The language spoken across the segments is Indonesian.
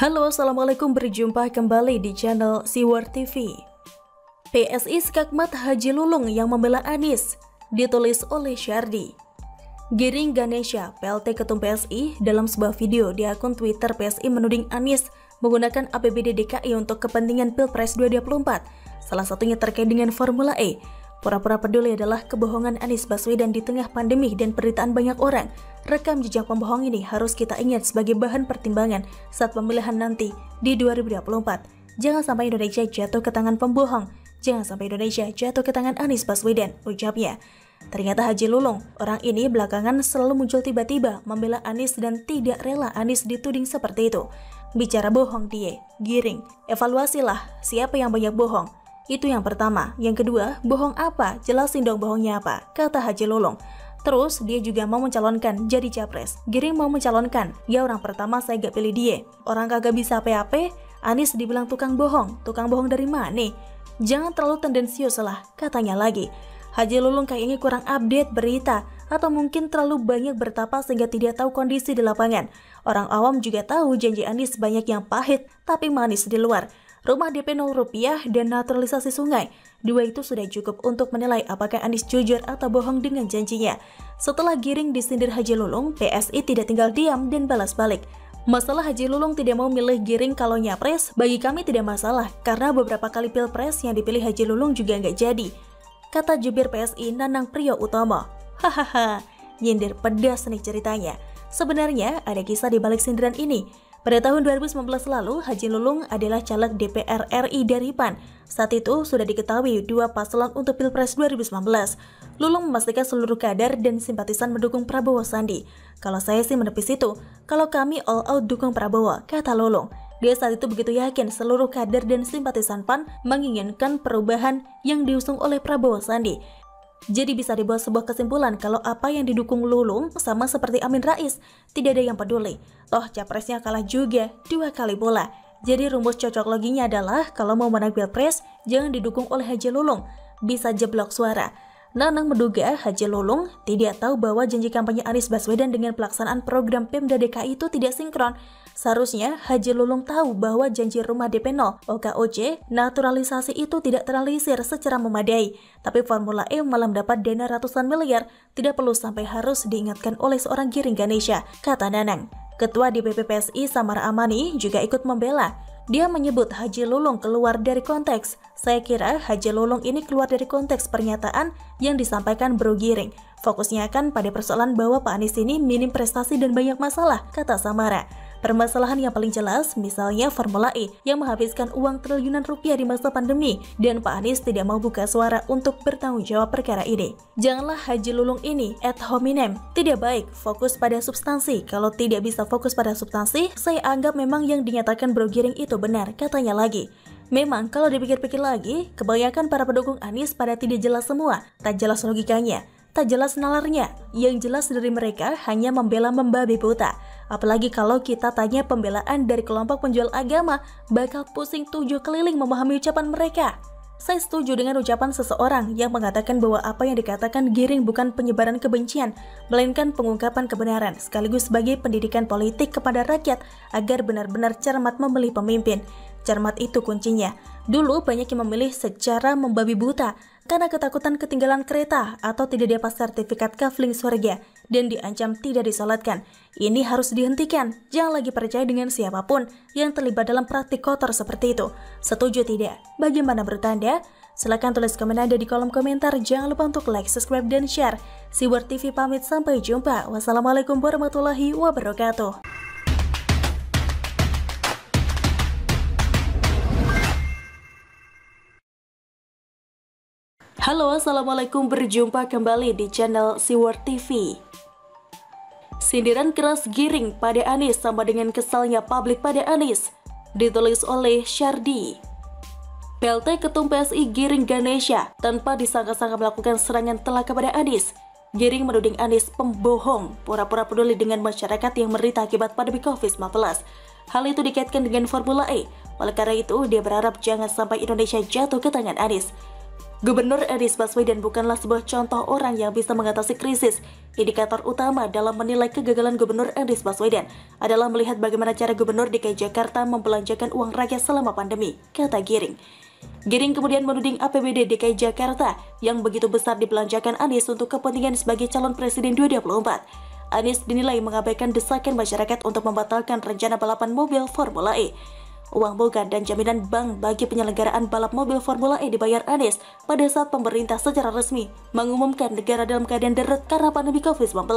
Halo, Assalamualaikum, berjumpa kembali di channel Siwar TV. PSI skakmat Haji Lulung yang membela Anies, ditulis oleh Syardi. Giring Ganesha, PLT Ketum PSI, dalam sebuah video di akun Twitter PSI menuding Anies menggunakan APBD DKI untuk kepentingan Pilpres 2024, salah satunya terkait dengan Formula E. Pura-pura peduli adalah kebohongan Anies Baswedan di tengah pandemi dan penderitaan banyak orang. Rekam jejak pembohong ini harus kita ingat sebagai bahan pertimbangan saat pemilihan nanti di 2024. Jangan sampai Indonesia jatuh ke tangan pembohong. Jangan sampai Indonesia jatuh ke tangan Anies Baswedan, ucapnya. Ternyata Haji Lulung, orang ini belakangan selalu muncul tiba-tiba membela Anies dan tidak rela Anies dituding seperti itu. Bicara bohong dia, giring. Evaluasilah siapa yang banyak bohong. Itu yang pertama. Yang kedua, bohong apa? Jelasin dong bohongnya apa, kata Haji Lulung. Terus dia juga mau mencalonkan jadi capres. Giring mau mencalonkan. Ya orang pertama saya gak pilih dia. Orang kagak bisa apa-apa. Anies dibilang tukang bohong. Tukang bohong dari mana? Jangan terlalu tendensius lah, katanya lagi. Haji Lulung kayaknya kurang update berita, atau mungkin terlalu banyak bertapa sehingga tidak tahu kondisi di lapangan. Orang awam juga tahu janji Anies banyak yang pahit tapi manis di luar. Rumah DP 0 rupiah dan naturalisasi sungai. Dua itu sudah cukup untuk menilai apakah Anies jujur atau bohong dengan janjinya. Setelah Giring disindir Haji Lulung, PSI tidak tinggal diam dan balas balik. Masalah Haji Lulung tidak mau milih Giring kalau nyapres, bagi kami tidak masalah, karena beberapa kali pilpres yang dipilih Haji Lulung juga nggak jadi, kata jubir PSI Nanang Priyo Utomo. Hahaha, nyindir pedas nih ceritanya. Sebenarnya ada kisah di balik sindiran ini. Pada tahun 2019 lalu, Haji Lulung adalah caleg DPR RI dari PAN. Saat itu sudah diketahui dua paslon untuk Pilpres 2019. Lulung memastikan seluruh kader dan simpatisan mendukung Prabowo Sandi. Kalau saya sih menepis itu, kalau kami all out dukung Prabowo, kata Lulung. Dia saat itu begitu yakin seluruh kader dan simpatisan PAN menginginkan perubahan yang diusung oleh Prabowo Sandi. Jadi bisa dibuat sebuah kesimpulan kalau apa yang didukung Lulung sama seperti Amin Rais, tidak ada yang peduli. Toh capresnya kalah juga 2 kali bola. Jadi rumus cocok loginya adalah kalau mau menang Pilpres, jangan didukung oleh Haji Lulung, bisa jeblok suara. Nanang menduga Haji Lulung tidak tahu bahwa janji kampanye Anies Baswedan dengan pelaksanaan program Pemda DKI itu tidak sinkron. Seharusnya Haji Lulung tahu bahwa janji rumah DP 0 OKOC naturalisasi itu tidak terrealisir secara memadai. Tapi Formula E malah mendapat dana ratusan miliar, tidak perlu sampai harus diingatkan oleh seorang Giring Ganesha, kata Nanang. Ketua DPP PSI Samara Amani juga ikut membela. Dia menyebut Haji Lulung keluar dari konteks. Saya kira Haji Lulung ini keluar dari konteks pernyataan yang disampaikan Bro Giring. Fokusnya akan pada persoalan bahwa Pak Anies ini minim prestasi dan banyak masalah, kata Samara. Permasalahan yang paling jelas misalnya Formula E yang menghabiskan uang triliunan rupiah di masa pandemi dan Pak Anies tidak mau buka suara untuk bertanggung jawab perkara ini. Janganlah Haji Lulung ini ad hominem, tidak baik, fokus pada substansi. Kalau tidak bisa fokus pada substansi, saya anggap memang yang dinyatakan Bro Giring itu benar, katanya lagi. Memang kalau dipikir-pikir lagi, kebanyakan para pendukung Anies pada tidak jelas semua, tak jelas logikanya, tak jelas nalarnya. Yang jelas dari mereka hanya membela membabi buta. Apalagi kalau kita tanya pembelaan dari kelompok penjual agama, bakal pusing 7 keliling memahami ucapan mereka. Saya setuju dengan ucapan seseorang yang mengatakan bahwa apa yang dikatakan Giring bukan penyebaran kebencian, melainkan pengungkapan kebenaran, sekaligus sebagai pendidikan politik kepada rakyat agar benar-benar cermat memilih pemimpin. Cermat itu kuncinya. Dulu banyak yang memilih secara membabi buta karena ketakutan ketinggalan kereta atau tidak dapat sertifikat kafling surga dan diancam tidak disolatkan. Ini harus dihentikan. Jangan lagi percaya dengan siapapun yang terlibat dalam praktik kotor seperti itu. Setuju tidak? Bagaimana menurut Anda? Silahkan tulis komen Anda di kolom komentar. Jangan lupa untuk like, subscribe, dan share. Siwar TV pamit, sampai jumpa. Wassalamualaikum warahmatullahi wabarakatuh. Halo, Assalamualaikum, berjumpa kembali di channel Siwar TV. Sindiran keras Giring pada Anies sama dengan kesalnya publik pada Anies, ditulis oleh Syardi. PLT Ketum PSI Giring Ganesha tanpa disangka-sangka melakukan serangan telak kepada Anies. Giring menuding Anies pembohong, pura-pura peduli dengan masyarakat yang menderita akibat pandemi COVID-19. Hal itu dikaitkan dengan Formula E. Oleh karena itu, dia berharap jangan sampai Indonesia jatuh ke tangan Anies. Gubernur Anies Baswedan bukanlah sebuah contoh orang yang bisa mengatasi krisis. Indikator utama dalam menilai kegagalan Gubernur Anies Baswedan adalah melihat bagaimana cara Gubernur DKI Jakarta membelanjakan uang rakyat selama pandemi, kata Giring. Giring kemudian menuding APBD DKI Jakarta yang begitu besar dibelanjakan Anies untuk kepentingan sebagai calon presiden 2024. Anies dinilai mengabaikan desakan masyarakat untuk membatalkan rencana balapan mobil Formula E. Uang bukan dan jaminan bank bagi penyelenggaraan balap mobil Formula E dibayar Anies pada saat pemerintah secara resmi mengumumkan negara dalam keadaan darurat karena pandemi COVID-19.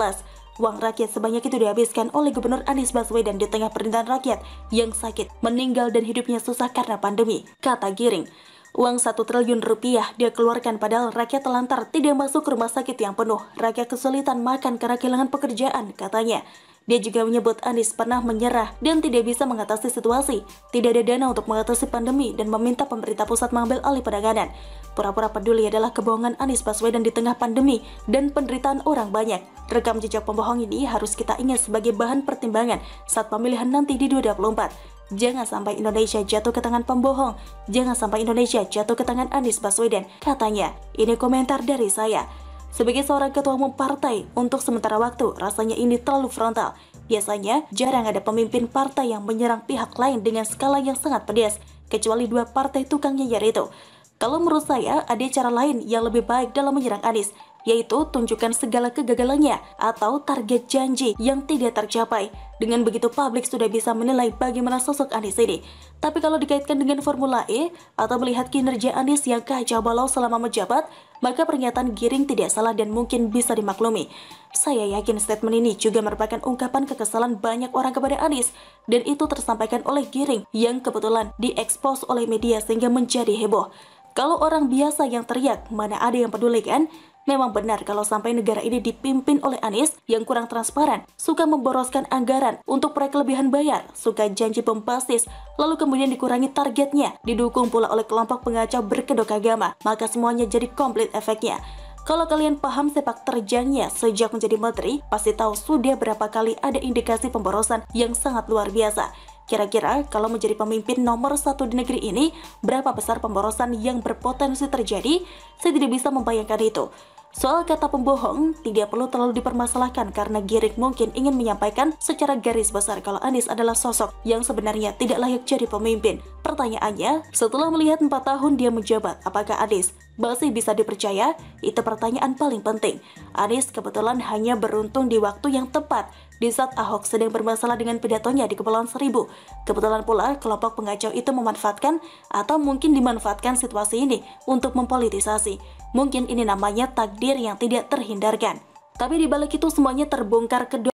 Uang rakyat sebanyak itu dihabiskan oleh Gubernur Anies Baswedan di tengah perindahan rakyat yang sakit, meninggal dan hidupnya susah karena pandemi, kata Giring. Uang 1 triliun rupiah dia keluarkan padahal rakyat telantar tidak masuk rumah sakit yang penuh, rakyat kesulitan makan karena kehilangan pekerjaan, katanya. Dia juga menyebut Anies pernah menyerah dan tidak bisa mengatasi situasi, tidak ada dana untuk mengatasi pandemi dan meminta pemerintah pusat mengambil alih penanganan. Pura-pura peduli adalah kebohongan Anies Baswedan di tengah pandemi dan penderitaan orang banyak. Rekam jejak pembohong ini harus kita ingat sebagai bahan pertimbangan saat pemilihan nanti di 2024. Jangan sampai Indonesia jatuh ke tangan pembohong, jangan sampai Indonesia jatuh ke tangan Anies Baswedan, katanya. Ini komentar dari saya. Sebagai seorang ketua umum partai, untuk sementara waktu rasanya ini terlalu frontal. Biasanya jarang ada pemimpin partai yang menyerang pihak lain dengan skala yang sangat pedas, kecuali dua partai tukang nyenyir itu. Kalau menurut saya, ada cara lain yang lebih baik dalam menyerang Anies, yaitu tunjukkan segala kegagalannya atau target janji yang tidak tercapai. Dengan begitu publik sudah bisa menilai bagaimana sosok Anies ini. Tapi kalau dikaitkan dengan Formula E atau melihat kinerja Anies yang kacau balau selama menjabat, maka pernyataan Giring tidak salah dan mungkin bisa dimaklumi. Saya yakin statement ini juga merupakan ungkapan kekesalan banyak orang kepada Anies, dan itu tersampaikan oleh Giring yang kebetulan diekspos oleh media sehingga menjadi heboh. Kalau orang biasa yang teriak, mana ada yang peduli kan? Memang benar kalau sampai negara ini dipimpin oleh Anies yang kurang transparan, suka memboroskan anggaran untuk proyek kelebihan bayar, suka janji bombastis, lalu kemudian dikurangi targetnya, didukung pula oleh kelompok pengacau berkedok agama, maka semuanya jadi komplit efeknya. Kalau kalian paham sepak terjangnya sejak menjadi menteri, pasti tahu sudah berapa kali ada indikasi pemborosan yang sangat luar biasa. Kira-kira kalau menjadi pemimpin nomor 1 di negeri ini, berapa besar pemborosan yang berpotensi terjadi? Saya tidak bisa membayangkan itu. Soal kata pembohong tidak perlu terlalu dipermasalahkan karena Giring mungkin ingin menyampaikan secara garis besar kalau Anies adalah sosok yang sebenarnya tidak layak jadi pemimpin. Pertanyaannya, setelah melihat 4 tahun dia menjabat, apakah Anies masih bisa dipercaya? Itu pertanyaan paling penting. Anies kebetulan hanya beruntung di waktu yang tepat, di saat Ahok sedang bermasalah dengan pidatonya di Kepulauan Seribu. Kebetulan pula kelompok pengacau itu memanfaatkan atau mungkin dimanfaatkan situasi ini untuk mempolitisasi. Mungkin ini namanya takdir yang tidak terhindarkan. Tapi di balik itu semuanya terbongkar kedua